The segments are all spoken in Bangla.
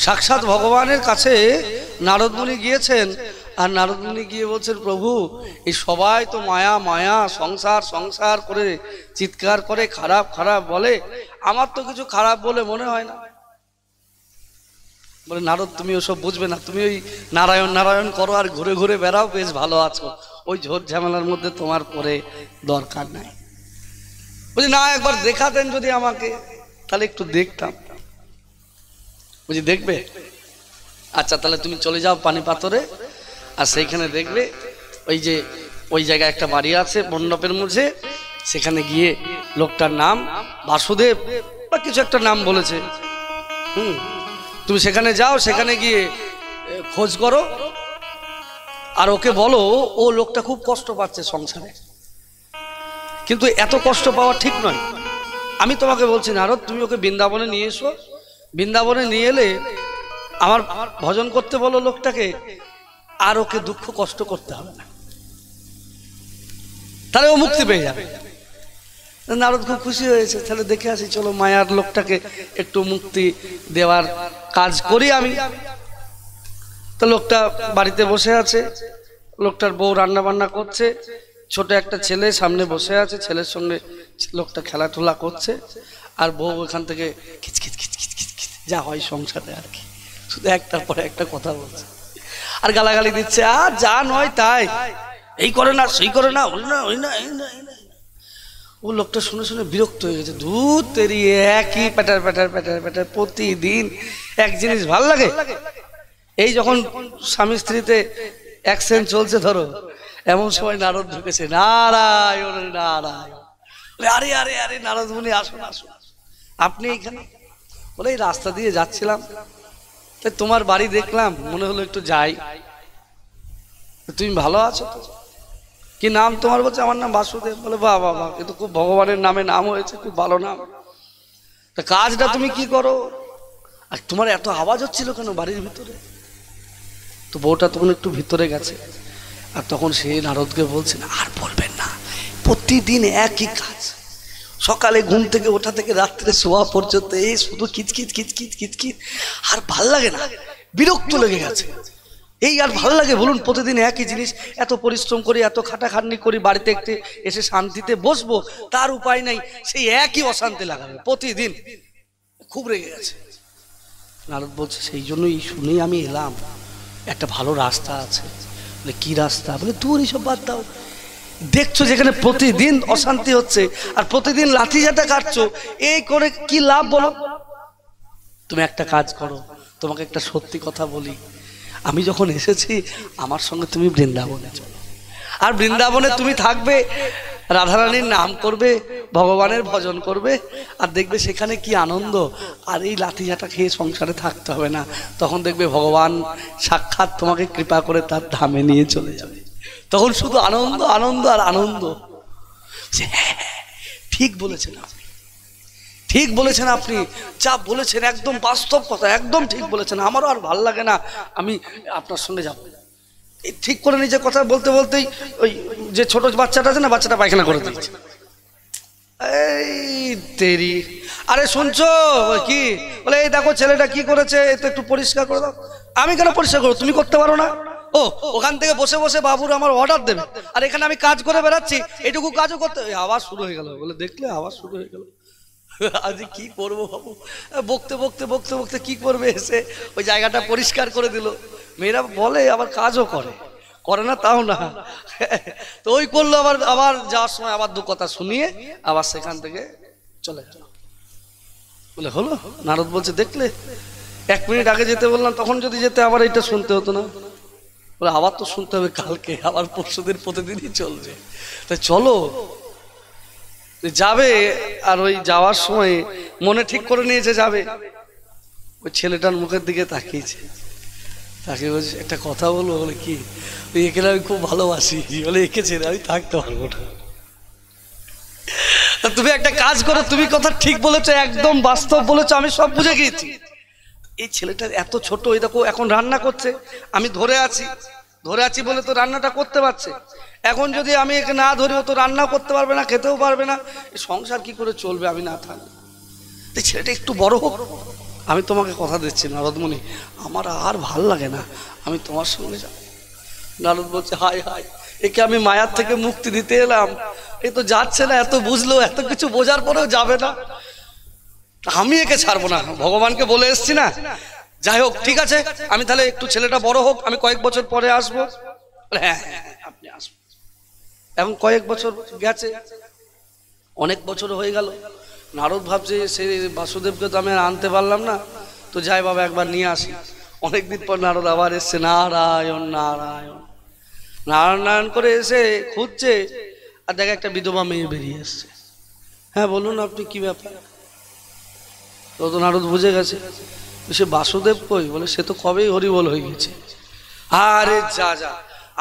সাক্ষাৎ ভগবানের কাছে নারদ মুনি গিয়েছেন, আর নারদ মুনি গিয়ে বলছেন, প্রভু এই সবাই তো মায়া মায়া সংসার সংসার করে চিৎকার করে, খারাপ খারাপ বলে, আমার তো কিছু খারাপ বলে মনে হয় না। বলে, নারদ তুমি ওসব বুঝবে না, তুমি ওই নারায়ণ নারায়ণ করো আর ঘুরে ঘুরে বেড়াও, বেশ ভালো আছো, ওই ঝোর ঝামেলার মধ্যে তোমার পরে দরকার নাই। বলছি, না একবার দেখাতেন যদি আমাকে, তাহলে একটু দেখতাম। বুঝি দেখবে? আচ্ছা তাহলে তুমি চলে যাও পানিপাতরে, আর সেইখানে দেখবে ওই যে ওই জায়গায় একটা বাড়ি আছে মণ্ডপের মধ্যে, সেখানে গিয়ে লোকটার নাম বাসুদেব বা কিছু একটা নাম বলেছে, তুমি সেখানে যাও, সেখানে গিয়ে খোঁজ করো, আর ওকে বলো ও লোকটা খুব কষ্ট পাচ্ছে সংসারে, কিন্তু এত কষ্ট পাওয়া ঠিক নয়। আমি তোমাকে বলছি নারদ, তুমি ওকে বৃন্দাবনে নিয়ে এসো, বৃন্দাবনে নিয়ে এলে আমার ভজন করতে বলো লোকটাকে, আর ওকে দুঃখ কষ্ট করতে হবে না, তাহলে ও মুক্তি পেয়ে যাবে। নারদ খুব খুশি হয়েছে, তাহলে দেখে আসি, চলো মায়ার লোকটাকে একটু মুক্তি দেওয়ার কাজ করি আমি। তো লোকটা বাড়িতে বসে আছে, লোকটার বউ রান্না বান্না করছে, ছোট একটা ছেলে সামনে বসে আছে, ছেলের সঙ্গে লোকটা খেলাধুলা করছে, আর বউ ওখান থেকে খিচখিচ খিচখিচ খিচখিচ যা হয় সংসারে আর কি, শুধু একটার পরে একটা কথা বলছে আর গালাগালি দিচ্ছে, আর যা নয় তাই, এই করে না সেই করে না, ওই না ওই না এই না এই না। ও লোকটা শুনে শুনে বিরক্ত হয়ে গেছে, দুধ তেরিয়ে একই প্যাটার প্যাটার প্যাটার প্যাটার প্রতিদিন এক জিনিস ভাল লাগে। এই যখন স্বামী স্ত্রীতে অ্যাকশন চলছে ধরো, এমন সময় নারদ ঢুকেছে, নারায়ণ নারায়ণ। আরে আরে আরে নারদ মুনি আসুন আসুন, আপনি এইখানে? বলে, এই রাস্তা দিয়ে যাচ্ছিলাম, তাই তোমার বাড়ি দেখলাম, মনে হলো একটু যাই। তুমি ভালো আছো তো? কি নাম তোমার? বলছে, আমার নাম বাসুদেব। বলে, বাহ বাহ বাহ, কিন্তু খুব ভগবানের নামে নাম হয়েছে, খুব ভালো নাম। তা কাজটা তুমি কি করো? আর তোমার এত আওয়াজ হচ্ছিল কেন বাড়ির ভিতরে? তো বউটা তখন একটু ভিতরে গেছে, আর তখন সে নারদকে বলছে, আর বলবেন না, প্রতিদিন একই কাজ, সকালে ঘুম থেকে ওঠা থেকে রাত্রে শোয়া পর্যন্ত এই শুধু কিচকিচ কিচকিচ কিচকিচ, আর ভাল লাগে না, বিরক্ত লেগে গেছে। এই আর ভালো লাগে বলুন? প্রতিদিন একই জিনিস, এত পরিশ্রম করি, এত খাটাখাটনি করি, বাড়িতে একটু এসে শান্তিতে বসবো, তার উপায় নাই, সেই একই অশান্তি লাগাবে প্রতিদিন। খুব রেগে গেছে। নারদ বলছে, সেই জন্যই শুনেই আমি এলাম, একটা ভালো রাস্তা আছে। বলে, কি রাস্তা? বলে, দূর এইসব বাদ দাও, দেখছো যেখানে প্রতিদিন অশান্তি হচ্ছে আর প্রতিদিন লাঠি ঝাঁটা কাটছো, এই করে কি লাভ বলো? তুমি একটা কাজ করো, তোমাকে একটা সত্যি কথা বলি, আমি যখন এসেছি আমার সঙ্গে তুমি বৃন্দাবনে চলো, আর বৃন্দাবনে তুমি থাকবে, রাধারানীর নাম করবে, ভগবানের ভজন করবে, আর দেখবে সেখানে কি আনন্দ। আর এই লাঠি ঝাঁটা খেয়ে সংসারে থাকতে হবে না, তখন দেখবে ভগবান সাক্ষাৎ তোমাকে কৃপা করে তার ধামে নিয়ে চলে যাবে, তখন শুধু আনন্দ আনন্দ আর আনন্দ। ঠিক বলেছেন আপনি, ঠিক বলেছেন আপনি, যা বলেছেন একদম বাস্তব কথা, একদম ঠিক বলেছেন, আমারও আর ভাল লাগে না, আমি আপনার সঙ্গে যাবো। এই ঠিক করে নিজের কথা বলতে বলতেই ওই যে ছোট বাচ্চাটা আছে না, বাচ্চাটা পায়খানা করে দিচ্ছে। এই তেরি, আরে শুনছো কি? বলে, এই দেখো ছেলেটা কি করেছে, এটা একটু পরিষ্কার করে দাও। আমি কেন পরিষ্কার করবো? তুমি করতে পারো না? ও ওখান থেকে বসে বসে বাবুর আমার অর্ডার দেবে, আর এখানে আমি কাজ করে বেড়াচ্ছি, এইটুকু কাজও করতে। আওয়াজ শুরু হয়ে গেল। বলে, দেখলে আওয়াজ শুরু হয়ে গেল, আজ কি করবো বাবু? বকতে বকতে বকতে বকতে কি করবে, এসে ওই জায়গাটা পরিষ্কার করে দিল। মেয়েরা বলে আবার কাজও করে, করে না তাও না, তো ওই করলো। আবার আবার যাওয়ার সময় আবার দু কথা শুনিয়ে আবার সেখান থেকে চলে গেল। বলে, হলো? নারদ বলছে, দেখলে 1 মিনিট আগে যেতে বললাম, তখন যদি যেতে আবার এটা শুনতে হতো না। বলে, আবার তো শুনতে হবে কালকে, আবার পরশুদিন, প্রতিদিনই চলবে, তাই চলো। যাবে, আর ওই যাওয়ার সময় মনে ঠিক করে নিয়েছে যাবে। ওই ছেলেটার মুখের দিকে তাকিয়েছে, তাকে বলছে, একটা কথা বলবো? বলে, কি? একে আমি খুব ভালোবাসি। বলে, একে ছেড়ে আমি থাকতে পারবো না। তুমি একটা কাজ করো, তুমি কথা ঠিক বলেছো, একদম বাস্তব বলেছো, আমি সব বুঝে গিয়েছি। এই ছেলেটা এত ছোট, এই দেখো এখন রান্না করছে, আমি ধরে আছি বলে তো রান্নাটা করতে পারছে। এখন যদি আমি একে না ধরি, ও তো রান্নাও করতে পারবে না, খেতেও পারবে না, সংসার কি করে চলবে আমি না থাকলে? ছেলেটা একটু বড় হোক, আমি তোমাকে কথা দিচ্ছি নারদমণি, আমার আর ভাল লাগে না, আমি তোমার সঙ্গে যাব। নারদ বলছে, হাই হাই, একে আমি মায়ার থেকে মুক্তি দিতে এলাম, এ তো যাচ্ছে না, এত বুঝলো, এত কিছু বোঝার পরেও যাবে না, আমি একে ছাড়বো না, ভগবানকে বলে এসছি না। যাই হোক, ঠিক আছে, আমি তাহলে একটু ছেলেটা বড় হোক, আমি কয়েক বছর পরে আসবো। হ্যাঁ হ্যাঁ, আপনি আসবেন। এখন কয়েক বছর গেছে, অনেক বছর হয়ে গেল। নারদ ভাবছে সে বাসুদেবকে তো আমি আর আনতে পারলাম না, তো যাই বাবা একবার নিয়ে আসি। অনেকদিন পর নারদ আবার এসছে, নারায়ণ নারায়ণ নারায়ণ করে এসে খুঁজছে, আর দেখে একটা বিধবা মেয়ে বেরিয়ে এসছে। হ্যাঁ বলুন, আপনি কি ব্যাপার? তো নারদ বুঝে গেছে সে বাসুদেব কই, বলে সে তো কবেই হরিবল হয়ে গেছে। আরে যা যা,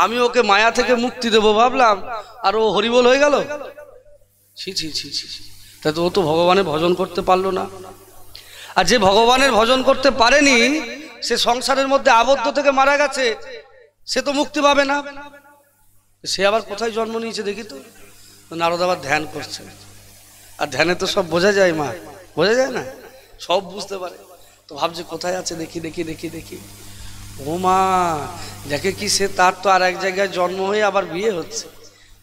আমি ওকে মায়া থেকে মুক্তি দেবো ভাবলাম, আর ও হরিবল হয়ে গেল। ছি ছি ছি ছি, তাই তো ও তো ভগবানের ভজন করতে পারলো না। আর যে ভগবানের ভজন করতে পারেনি, সে সংসারের মধ্যে আবদ্ধ থেকে মারা গেছে, সে তো মুক্তি পাবে না। সে আবার কোথায় জন্ম নিয়েছে দেখি তো। নারদ আবার ধ্যান করছে, আর ধ্যানে তো সব বোঝা যায় মা, বোঝা যায় না, সব বুঝতে পারে। তো ভাবছে কোথায় আছে, দেখি দেখি দেখি দেখি, ও মা, দেখে কি সে তার তো আর এক জায়গায় জন্ম হয়ে আবার বিয়ে হচ্ছে,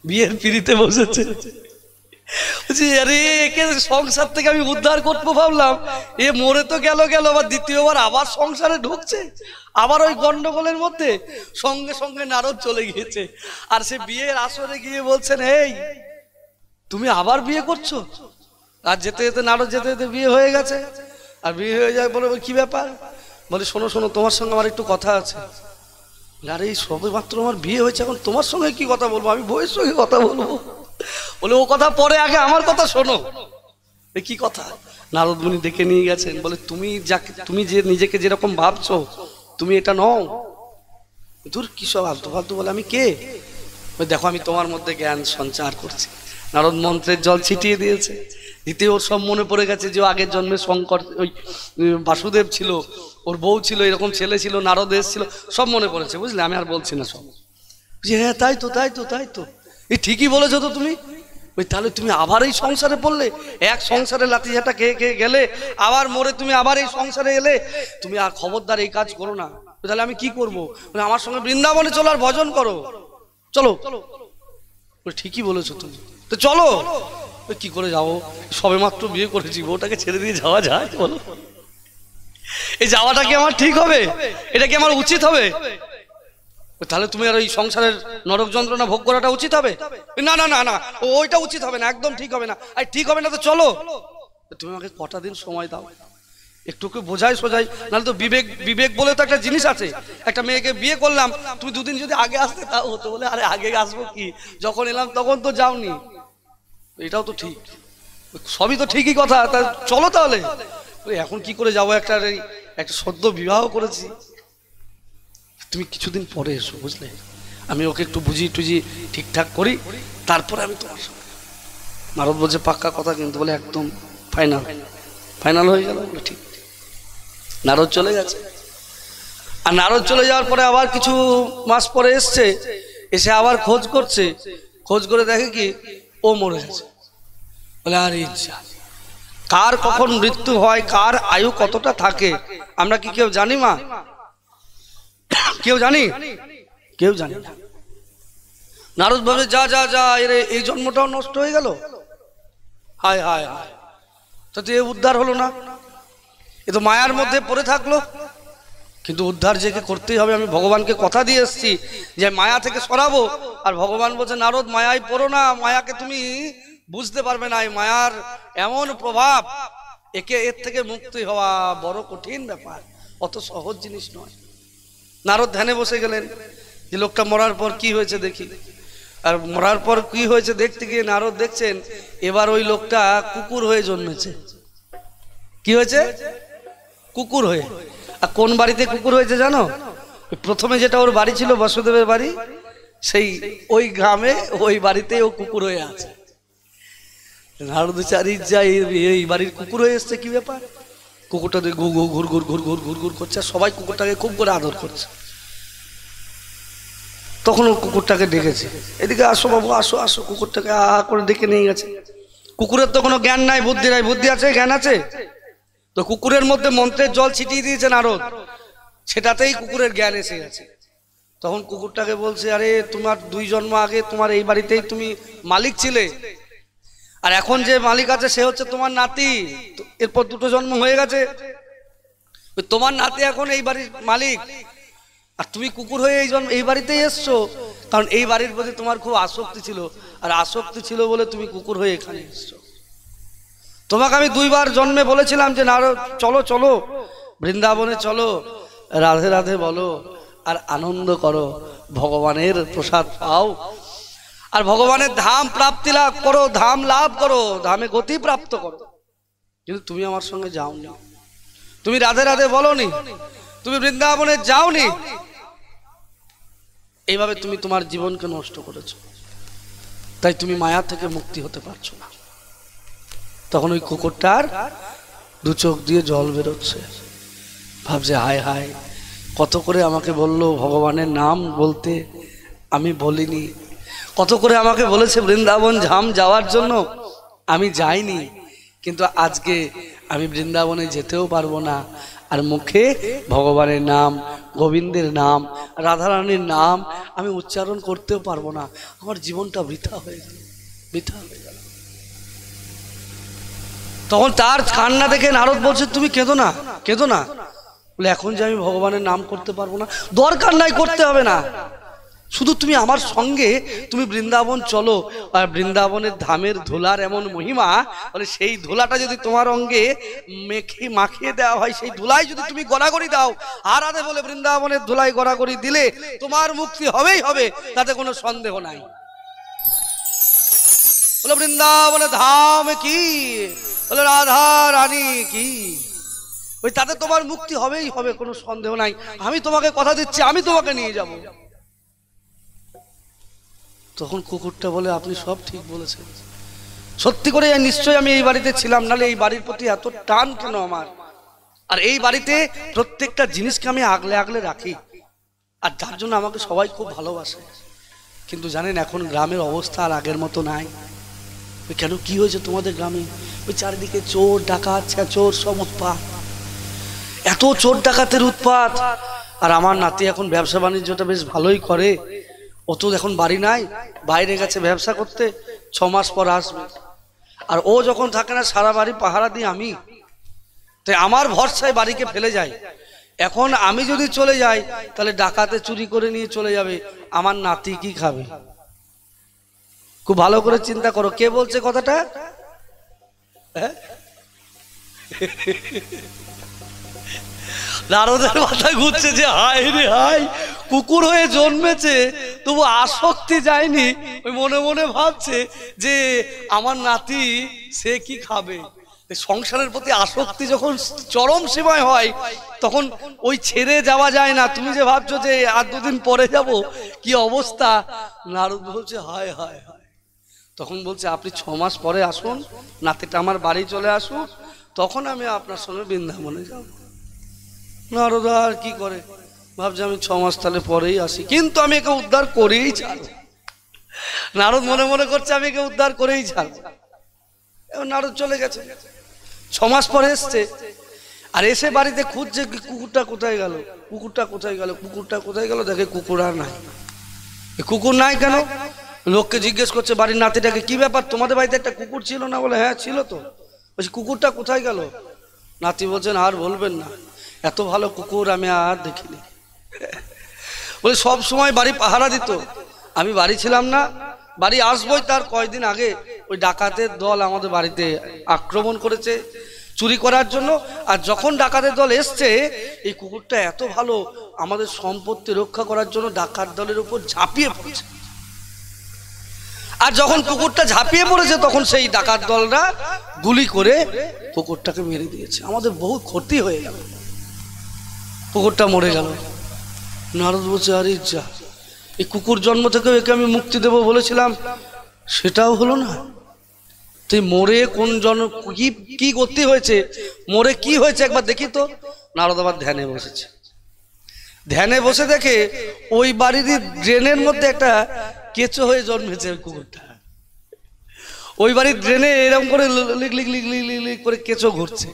বিয়ের পিড়িতে বসেছে। আরে একে সংসার থেকে আমি উদ্ধার করবো ভাবলাম, এ মরে তো গেল গেল, আবার দ্বিতীয়বার আবার সংসারে ঢুকছে, আবার ওই গন্ডগোলের মধ্যে। সঙ্গে সঙ্গে নারদ চলে গিয়েছে, আর সে বিয়ের আসরে গিয়ে বলছেন, এই তুমি আবার বিয়ে করছো? আর যেতে যেতে নারদ যেতে যেতে বিয়ে হয়ে গেছে। আর বিয়ে হয়ে যায়, বলে কি ব্যাপার? বলে শোনো শোনো, তোমার সঙ্গে আমার একটু কথা আছে। আরে এই সবে মাত্র আমার বিয়ে হয়েছে, এখন তোমার সঙ্গে কি কথা বলবো, আমি বউয়ের সঙ্গে কথা বলবো। বলে ও কথা পরে, আগে আমার কথা শোনো। কি কথা? নারদ মুনি দেখে নিয়ে গেছেন, বলে তুমি যাকে, তুমি যে নিজেকে যেরকম ভাবছো, তুমি এটা নও। দূর কি সব আলতু ফালতু বলে, আমি কে? দেখো আমি তোমার মধ্যে জ্ঞান সঞ্চার করছি। নারদ মন্ত্রের জল ছিটিয়ে দিয়েছে, দ্বিতীয় ওর সব মনে পড়ে গেছে যে আগের জন্মে শঙ্কর, ওই বাসুদেব ছিল, ওর বউ ছিল, এরকম ছেলে ছিল, নারদ এসেছিল, সব মনে পড়েছে, বুঝলে? আমি আর বলছি না সব। হ্যাঁ তাই তো তাই তো তাই তো, এই ঠিকই বলেছো তো তুমি। ওই তাহলে তুমি আবার এই সংসারে পড়লে, এক সংসারে লাঠি ঝাঁটা খেয়ে খেয়ে গেলে, আবার মরে তুমি আবার এই সংসারে এলে, তুমি আর খবরদার এই কাজ করো না। তাহলে আমি কি করবো? আমার সঙ্গে বৃন্দাবনে চলো আর ভজন করো, চলো। ঠিকই বলেছো তুমি, তো চলো। কি করে যাবো? সবে মাত্র বিয়ে করেছি, বউটাকে ছেড়ে দিয়ে যাওয়া যায় বলো? এই যাওয়াটা কি আমার ঠিক হবে? এটা কি আমার উচিত হবে? তাহলে তুমি আর ওই সংসারের নরক যন্ত্রণা ভোগ করাটা উচিত হবে? না না না না, ওইটা উচিত হবে না, একদম ঠিক হবে না। আর ঠিক হবে না তো চলো। তুমি আমাকে কটা দিন সময় দাও, একটুকে বোঝাই সোজাই, নাহলে তো বিবেক, বিবেক বলে তো একটা জিনিস আছে। একটা মেয়েকে বিয়ে করলাম, তুমি দুদিন যদি আগে আসতে তাও হতো। বলে আরে আগে আসবো কি, যখন এলাম তখন তো যাওনি। এটাও তো ঠিক, সবই তো ঠিকই কথা। তা চলো তাহলে। এখন কি করে যাবো? একটা সদ্য বিবাহ করেছি, তুমি কিছুদিন পরে এসো, বুঝলে? আমি ওকে একটু বুঝিয়ে টুঝিয়ে ঠিকঠাক করি, তারপরে আমি তোমার সঙ্গে। নারদ বলছে পাক্কা কথা কিন্তু? বলে একদম ফাইনাল। ফাইনাল হয়ে গেল, বলে ঠিক। নারদ চলে গেছে। আর নারদ চলে যাওয়ার পরে আবার কিছু মাস পরে এসছে, এসে আবার খোঁজ করছে। খোঁজ করে দেখে কি ও মরে গেছে। বলে আর ইচ্ছা, কার কখন মৃত্যু হয়, কার আয়ু কতটা থাকে, আমরা কি কেউ জানি মা? কেউ জানি? কেউ জানি না। নারদ ভাবে যা যা যা, এর এই জন্মটাও নষ্ট হয়ে গেল। হায় হায় হায়, তো এ উদ্ধার হলো না, এ তো মায়ার মধ্যে পড়ে থাকলো। কিন্তু উদ্ধার যে করতেই হবে, আমি ভগবানকে কথা দিয়ে এসছি যে মায়া থেকে সরাবো। আর ভগবান বলছে নারদ, মায়ায় পড়ো না, মায়াকে তুমি বুঝতে পারবে না, এই মায়ার এমন প্রভাব, এর থেকে মুক্তি হওয়া বড় কঠিন ব্যাপার, অত সহজ জিনিস নয়। নারদ ধ্যানে বসে গেলেন যে লোকটা মরার পর কি হয়েছে দেখি। আর মরার পর কি হয়েছে দেখতে গিয়ে নারদ দেখছেন এবার ওই লোকটা কুকুর হয়ে জন্মেছে। কি হয়েছে? কুকুর হয়ে। আর কোন বাড়িতে কুকুর হয়েছে জানো? প্রথমে যেটা ওর বাড়ি ছিল, বাসুদেবের বাড়ি, সেই ওই গ্রামে ওই বাড়িতে ও কুকুর হয়ে আছে। নারদ চারি যাই, এই বাড়ির কুকুর হয়ে এসছে, কি ব্যাপার? কুকুরটা ঘুর ঘুর ঘুর ঘুর ঘুর ঘুর ঘুর ঘুর করছে, আর সবাই কুকুরটাকে খুব করে আদর করছে। তখন ও কুকুরটাকে ডেকেছে, এদিকে আসো বাবু, আসো আসো। কুকুরটাকে আ করে ডেকে নিয়ে গেছে। কুকুরের তো কোনো জ্ঞান নাই, বুদ্ধি নাই। বুদ্ধি আছে, জ্ঞান আছে? তো কুকুরের মধ্যে মন্ত্রের জল ছিটিয়ে দিয়েছে নারদ, সেটাতেই কুকুরের জ্ঞান এসে গেছে। তখন কুকুরটাকে বলছে, আরে তোমার 2 জন্ম আগে তোমার এই বাড়িতেই তুমি মালিক ছিলে, আর এখন যে মালিক আছে সে হচ্ছে তোমার নাতি, এরপর 2টো জন্ম হয়ে গেছে, তোমার নাতি এখন এই বাড়ির মালিক, আর তুমি কুকুর হয়ে এই বাড়িতেই এসছো, কারণ এই বাড়ির প্রতি তোমার খুব আসক্তি ছিল, আর আসক্তি ছিল বলে তুমি কুকুর হয়ে এখানে এসছো। তোমাকে আমি 2 বার জন্মে বলেছিলাম যে নারদ চলো চলো বৃন্দাবনে চলো, রাধে রাধে বলো আর আনন্দ করো, ভগবানের প্রসাদ পাও, আর ভগবানের ধাম প্রাপ্তি লাভ করো, ধাম লাভ করো, ধামে গতি প্রাপ্ত করো। কিন্তু তুমি আমার সঙ্গে যাওনি, তুমি রাধে রাধে বলোনি, তুমি বৃন্দাবনে যাওনি, এইভাবে তুমি তোমার জীবনকে নষ্ট করেছো, তাই তুমি মায়া থেকে মুক্তি হতে পারছো না। তখন ওই কুকুরটার 2 চোখ দিয়ে জল বেরোচ্ছে, ভাবছে হায় হায়, কত করে আমাকে বললো ভগবানের নাম বলতে, আমি বলিনি, কত করে আমাকে বলেছে বৃন্দাবন ধাম যাওয়ার জন্য, আমি যাইনি, কিন্তু আজকে আমি বৃন্দাবনে যেতেও পারবো না, আর মুখে ভগবানের নাম, গোবিন্দের নাম, রাধারানীর নাম আমি উচ্চারণ করতেও পারবো না, আমার জীবনটা বৃথা হয়ে গেল, বৃথা হয়ে গেল। তখন তার কান্না দেখে নারদ বলছে, তুমি কেঁদো না, কেঁদো না, বলে এখন যে আমি ভগবানের নাম করতে পারবো না, দরকার নাই, করতে হবে না, শুধু তুমি আমার সঙ্গে তুমি বৃন্দাবন চলো, আর বৃন্দাবনের ধামের ধুলার এমন মহিমা, বলে সেই ধুলাটা যদি তোমার অঙ্গে মাখিয়ে দেওয়া হয়, সেই ধুলাই যদি তুমি গড়াগড়ি দাও, আর আদে বলে বৃন্দাবনের ধুলাই গড়াগড়ি দিলে তোমার মুক্তি হবেই হবে, তাতে কোনো সন্দেহ নাই। বলে বৃন্দাবনের ধাম কি, বলে রাধা রানী কি, ওই তাতে তোমার মুক্তি হবেই হবে, কোনো সন্দেহ নাই, আমি তোমাকে কথা দিচ্ছি, আমি তোমাকে নিয়ে যাব। তখন কুকুরটা বলে, আপনি সব ঠিক বলেছেন, সত্যি করে নিশ্চয়ই আমি এই বাড়িতে ছিলাম, নালে এই বাড়ির প্রতি এত টান কেন আমার, আর এই বাড়িতে প্রত্যেকটা জিনিসকে আমি আগলে আগলে রাখি, আর যার জন্য আমাকে সবাই খুব ভালোবাসে। কিন্তু জানেন এখন গ্রামের অবস্থা আর আগের মতো নাই। কেন, কি হয়েছে তোমাদের গ্রামে? ওই চারিদিকে চোর ডাকাত ছেচোর সব উৎপাত, এত চোর ডাকাতের উৎপাত, আর আমার নাতি এখন ব্যবসা বাণিজ্যটা বেশ ভালোই করে, ও তো এখন বাড়ি নাই, বাইরে গেছে ব্যবসা করতে, 6 মাস পর আসবে, আর ও যখন থাকে না সারা বাড়ি পাহারা দিই আমি, তাই আমার ভরসায় বাড়িকে ফেলে যাই। এখন আমি যদি চলে যাই তাহলে ডাকাতে চুরি করে নিয়ে চলে যাবে, আমার নাতি কি খাবে? খুব ভালো করে চিন্তা করো, কে বলছে কথাটা? নারদের মাথায় ঘুরছে যে হায় রে হায়, কুকুর হয়ে জন্মেছে তবু আসক্তি যায়নি, ওই মনে মনে ভাবছে যে আমার নাতি সে কি খাবে। সংসারের প্রতি আসক্তি যখন চরম সীমায় হয় তখন ওই ছেড়ে যাওয়া যায় না। তুমি যে ভাবছো যে আর 2 দিন পরে যাব, কি অবস্থা, নারদ বলছে হায় হায় হায়। তখন বলছে আপনি 6 মাস পরে আসুন, নাতিটা আমার বাড়ি চলে আসুন, তখন আমি আপনার সঙ্গে বৃন্দাবনে যাব। নারদ আর কি করে, ভাবছে আমি 6 মাস তাহলে পরেই আসি, কিন্তু আমি একে উদ্ধার করেই ছাড়ব। নারদ মনে মনে করছে আমি একে উদ্ধার করেই ছাড়ব। এবার নারদ চলে গেছে, 6 মাস পরে এসছে, আর এসে বাড়িতে খুঁজছে কুকুরটা কোথায় গেল, কুকুরটা কোথায় গেল, কুকুরটা কোথায় গেল, দেখে কুকুর আর নাই। কুকুর নাই কেন? লোককে জিজ্ঞেস করছে বাড়ির নাতিটাকে, কি ব্যাপার তোমাদের বাড়িতে একটা কুকুর ছিল না? বলে হ্যাঁ ছিল তো। বলছি কুকুরটা কোথায় গেল? নাতি বলছেন আর বলবেন না, এত ভালো কুকুর আমি আর দেখিনি। বলে সব সময় বাড়ি পাহারা দিত, আমি বাড়ি ছিলাম না, বাড়ি আসবোই তার কয়েকদিন আগে ওই ডাকাতের দল আমাদের বাড়িতে আক্রমণ করেছে চুরি করার জন্য, আর যখন ডাকাতের দল এসছে এই কুকুরটা এত ভালো আমাদের সম্পত্তি রক্ষা করার জন্য ডাকাত দলের উপর ঝাঁপিয়ে পড়েছে, আর যখন কুকুরটা ঝাঁপিয়ে পড়েছে তখন সেই ডাকাত দলরা গুলি করে কুকুরটাকে মেরে দিয়েছে, আমাদের বহু ক্ষতি হয়ে গেল, কুকুরটা মরে গেল। নারদ বলছে আরে যা, এই কুকুর জন্ম থেকে একে আমি মুক্তি দেব বলেছিলাম, সেটাও হলো না। তুই মরে কোন জন্ম কি করতে হয়েছে, মরে কি হয়েছে একবার দেখি তো। নারদ আবার ধ্যানে বসেছে, ধ্যানে বসে দেখে ওই বাড়িরই ড্রেনের মধ্যে একটা কেঁচো হয়ে জন্মেছে ওই কুকুরটা। ওই বাড়ির ড্রেনে এরকম করে leak leak leak leak leak করে কেঁচো ঘুরছে।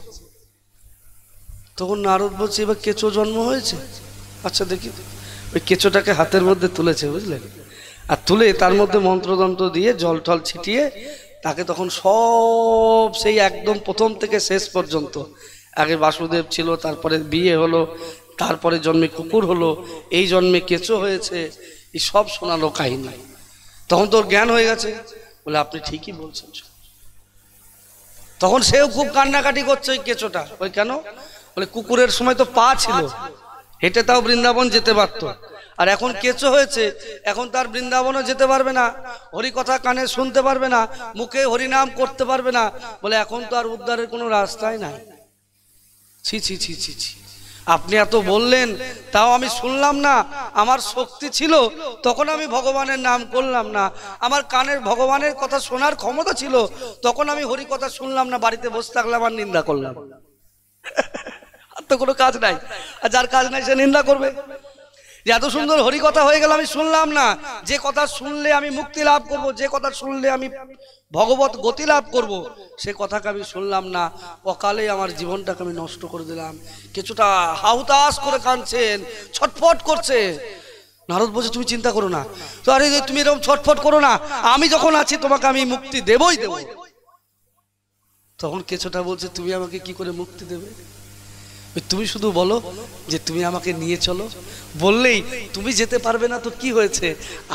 তখন নারদ বলছে এবার কেঁচো জন্ম হয়েছে, আচ্ছা দেখি। ওই কেঁচোটাকে হাতের মধ্যে তুলেছে, বুঝলেন, আর তুলে তার মধ্যে মন্ত্রতন্ত্র দিয়ে জল টল ছিটিয়ে তাকে তখন সব সেই একদম প্রথম থেকে শেষ পর্যন্ত, আগে বাসুদেব ছিল, তারপরে বিয়ে হলো, তারপরে জন্মে কুকুর হলো, এই জন্মে কেঁচো হয়েছে, এই সব শোনালো কাহিনী। তখন তোর জ্ঞান হয়ে গেছে। বলে আপনি ঠিকই বলছেন। তখন সেও খুব কান্নাকাটি করছে ওই কেঁচোটা। ওই কেন? বলে কুকুরের সময় তো পা ছিল, হেঁটে তাও বৃন্দাবন যেতে পারত, আর এখন কেঁচো হয়েছে, এখন তার বৃন্দাবনও যেতে পারবে না, হরি কথা কানে শুনতে পারবে না, মুখে হরিনাম করতে পারবে না। বলে এখন তো আর উদ্ধারের কোনো রাস্তাই নাই। ছি ছি ছি ছি ছি, আপনি এত বললেন তাও আমি শুনলাম না। আমার শক্তি ছিল তখন আমি ভগবানের নাম করলাম না, আমার কানের ভগবানের কথা শোনার ক্ষমতা ছিল তখন আমি হরি কথা শুনলাম না, বাড়িতে বসে থাকলাম আর নিন্দা করলাম। আর তো কোনো কাজ নাই, আর যার কাজ নাই সে নিন্দা করবে। যে এত সুন্দর হরি কথা হয়ে গেল আমি শুনলাম না, যে কথা শুনলে আমি মুক্তি লাভ করব, যে কথা শুনলে আমি ভগবত গতি লাভ করব, সে কথাকে আমি শুনলাম না, অকালে আমার জীবনটাকে আমি নষ্ট করে দিলাম। কিছুটা হাহুতাশ করে কাঁদছেন, ছটফট করছে। নারদ বলছে তুমি চিন্তা করো না, তো আরে তুমি এরকম ছটফট করো না, আমি যখন আছি তোমাকে আমি মুক্তি দেবই দেব। তখন কেছোটা বলছে তুমি আমাকে কি করে মুক্তি দেবে? তুমি শুধু বলো যে তুমি আমাকে নিয়ে চলো, বললেই, তুমি যেতে পারবে না তো কি হয়েছে,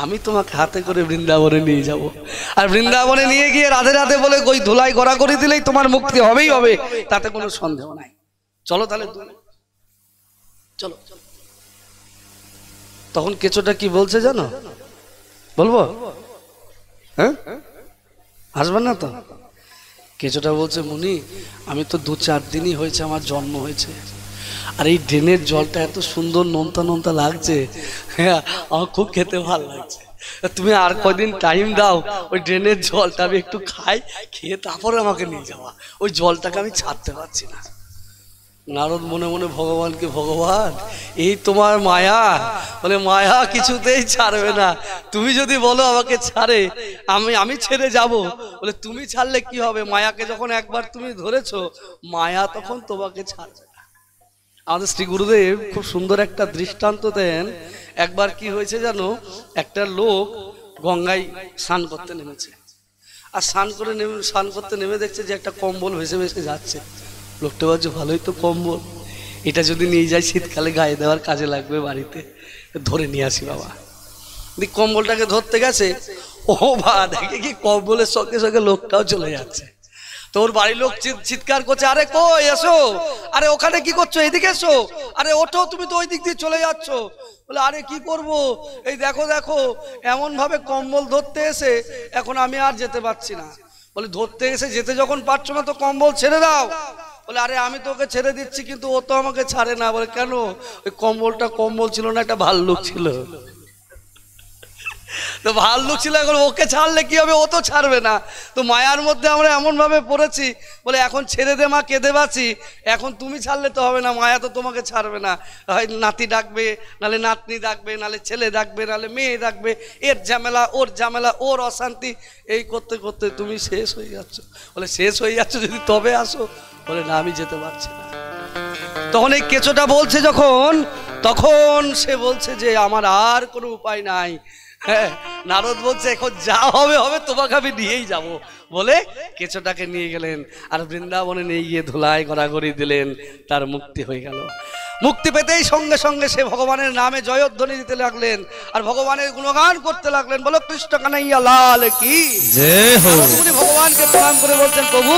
আমি তোমাকে হাতে করে বৃন্দাবনে নিয়ে যাব, আর বৃন্দাবনে নিয়ে গিয়ে রাধে রাধে বলে ওই ধুলাই গড়া করে দিলেই তোমার মুক্তি হবেই হবে, তাতে কোনো সন্দেহ নাই। চলো তাহলে চলো। তখন কেঁচোটা কি বলছে জানো? বলবো? হ্যাঁ, আসবেন না তো? কেঁচোটা বলছে মুনি আমি তো 2-4 দিনই হয়েছে আমার জন্ম হয়েছে, আর এই ড্রেনের জলটা এত সুন্দর নোনতা নোনতা লাগছে, হ্যাঁ আমার খুব খেতে ভালো লাগছে, তুমি আর কদিন টাইম দাও, ওই ড্রেনের জলটা আমি একটু খাই, খেয়ে তারপরে আমাকে নিয়ে যাওয়া, ওই জলটাকে আমি ছাড়তে পারছি না। নারদ মনে মনে ভগবানকে, ভগবান এই তোমার মায়া, বলে মায়া কিছুতেই ছাড়বে না, তুমি যদি বলো আমাকে ছাড়ে আমি ছেড়ে যাব, বলে তুমি ছাড়লে কি হবে, মায়াকে যখন একবার তুমি ধরেছো মায়া তখন তোমাকে ছাড়বে না। আমাদের শ্রী গুরুদেব খুব সুন্দর একটা দৃষ্টান্ত দেন। একবার কি হয়েছে জানো, একটা লোক গঙ্গায় স্নান করতে নেমেছে, আর স্নান করতে নেমে দেখছে যে একটা কম্বল ভেসে ভেসে যাচ্ছে। লোকটা ভাবছে ভালোই তো কম্বল, এটা যদি নিয়ে যাই শীতকালে গায়ে দেওয়ার কাজে লাগবে, বাড়িতে ধরে নিয়ে আসি বাবা। কম্বলটাকে ধরতে গেছে, ও বা দেখে কি কম্বলের সঙ্গে সঙ্গে লোকটাও চলে যাচ্ছে। তোর বাড়ির লোক চিৎকার করছে, আরে কই এসো, আরে ওখানে কি করছো, এদিকে এসো, আরে ওঠো তুমি তো ওই দিক দিয়ে চলে যাচ্ছ। বলে আরে কি করব, এই দেখো দেখো এমন ভাবে কম্বল ধরতে এসে এখন আমি আর যেতে পারছি না। বলে ধরতে এসে যেতে যখন পারছো না তো কম্বল ছেড়ে দাও। বলে আরে আমি তোকে ছেড়ে দিচ্ছি কিন্তু ও তো আমাকে ছাড়ে না। বলে কেন? ওই কম্বলটা কম্বল ছিল না, একটা ভাল্লুক ছিল, তো ভাল্লুক ছিল, এখন ওকে ছাড়লে কি হবে, ও তো ছাড়বে না। তো মায়ার মধ্যে আমরা এমন ভাবে পড়েছি, বলে এখন ছেড়ে দে মা, কেঁদে বাঁচি, এখন তুমি ছাড়লে তো হবে না, মায়া তো তোমাকে ছাড়বে না, হয় নাতি ডাকবে, নালে নাতনি ডাকবে, নালে ছেলে ডাকবে, নালে মেয়ে ডাকবে, এর ঝামেলা ওর ঝামেলা, ওর অশান্তি, এই করতে করতে তুমি শেষ হয়ে যাচ্ছ। বলে শেষ হয়ে যাচ্ছ যদি তবে আসো। বলে না আমি যেতে পারছি না। তখন এই কেঁচোটা বলছে যখন, তখন সে বলছে যে আমার আর কোনো উপায় নাই। হ্যাঁ, নারদ বলছে এখন যা হবে হবে, তোমাকে আমি নিয়েই যাব। বলে কেঁচোটাকে নিয়ে গেলেন, আর বৃন্দাবনে নিয়ে গিয়ে ধুলায় গড়াগড়ি দিলেন, তার মুক্তি হয়ে গেল। মুক্তি পেতেই সঙ্গে সঙ্গে সে ভগবানের নামে জয়ধ্বনি দিতে লাগলেন, আর ভগবানের গুণগান করতে লাগলেন। বলো কৃষ্ণ কানাইয়া লাল কি জয় হো। উনি ভগবানকে প্রণাম করে বলছেন, প্রভু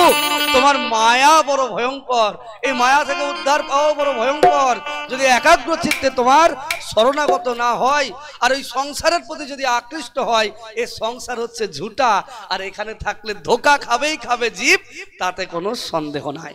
তোমার মায়া বড় ভয়ঙ্কর, এই মায়া থেকে উদ্ধার পাওয়া বড় ভয়ঙ্কর। যদি একাগ্র চিত্তে তোমার শরণাগত না হয়, আর ওই সংসারের প্রতি যদি আকৃষ্ট হয়, এই সংসার হচ্ছে ঝুটা, আর এখানে থাকলে ধোকা খাবেই খাবে জীব, তাতে কোনো সন্দেহ নাই।